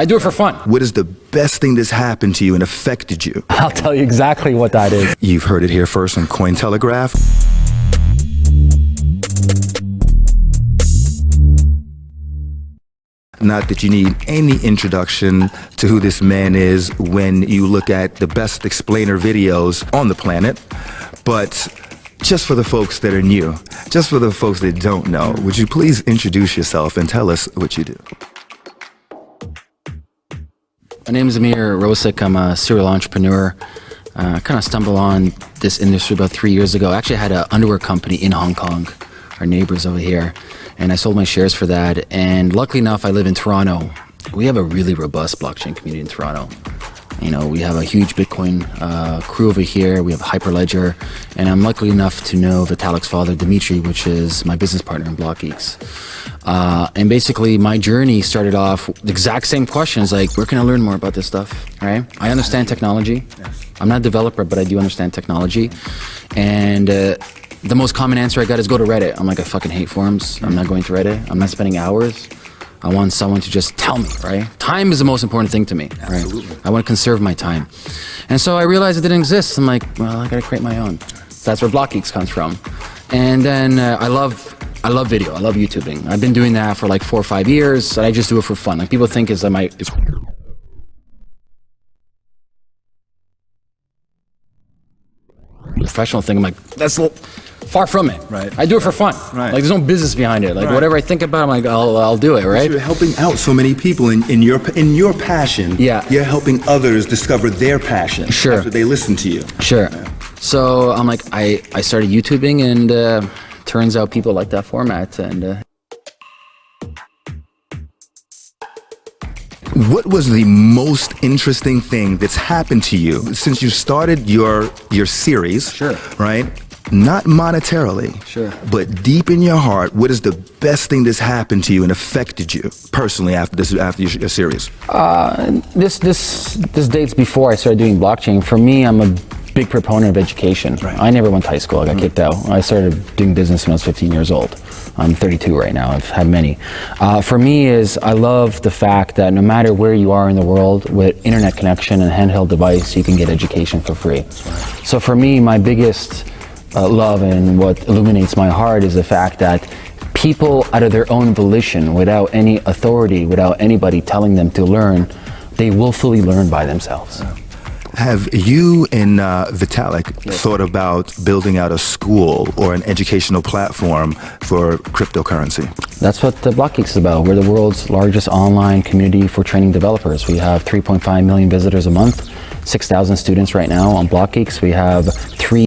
I do it for fun. What is the best thing that's happened to you and affected you? I'll tell you exactly what that is. You've heard it here first on Cointelegraph. Not that you need any introduction to who this man is when you look at the best explainer videos on the planet, but just for the folks that are new, just for the folks that don't know, would you please introduce yourself and tell us what you do? My name is Ameer Rosic. I'm a serial entrepreneur. I kind of stumbled on this industry about 3 years ago. Actually, I had an underwear company in Hong Kong, our neighbors over here, and I sold my shares for that. And luckily enough, I live in Toronto. We have a really robust blockchain community in Toronto. You know, we have a huge Bitcoin crew over here. We have Hyperledger, and I'm lucky enough to know Vitalik's father, Dimitri, which is my business partner in BlockGeeks. And basically, my journey started off the exact same questions, like, where can I learn more about this stuff, right? I understand technology. I'm not a developer, but I do understand technology. And the most common answer I got is go to Reddit. I'm like, I fucking hate forums. I'm not going to Reddit. I'm not spending hours. I want someone to just tell me, right? Time is the most important thing to me, right? Absolutely. I want to conserve my time. And so I realized it didn't exist. I'm like, well, I gotta create my own. So that's where BlockGeeks comes from. And then I love video. I love YouTubing. I've been doing that for like 4 or 5 years, and I just do it for fun. Like, people think it's professional thing. I'm like, that's far from it. Right. I do it for fun. Right. Like, there's no business behind it. Like, Right. whatever I think about, I'm like, I'll do it, right? You're helping out so many people in your passion. Yeah. You're helping others discover their passion. Sure. After they listen to you. Sure. So I'm like, I started YouTubing, and turns out people like that format. And What was the most interesting thing that's happened to you since you started your series? Sure. Right? Not monetarily. Sure. But deep in your heart, what is the best thing that's happened to you and affected you personally after your series? This dates before I started doing blockchain. For me, I'm a big proponent of education. Right. I never went to high school. I got kicked out. I started doing business when I was 15 years old. I'm 32 right now. I've had many. For me, I love the fact that no matter where you are in the world, with internet connection and handheld device, you can get education for free. So for me, my biggest love and what illuminates my heart is the fact that people, out of their own volition, without any authority, without anybody telling them to learn, they willfully learn by themselves. Have you and Vitalik thought about building out a school or an educational platform for cryptocurrency? That's what the BlockGeeks is about. We're the world's largest online community for training developers. We have 3.5 million visitors a month, 6,000 students right now on BlockGeeks. We have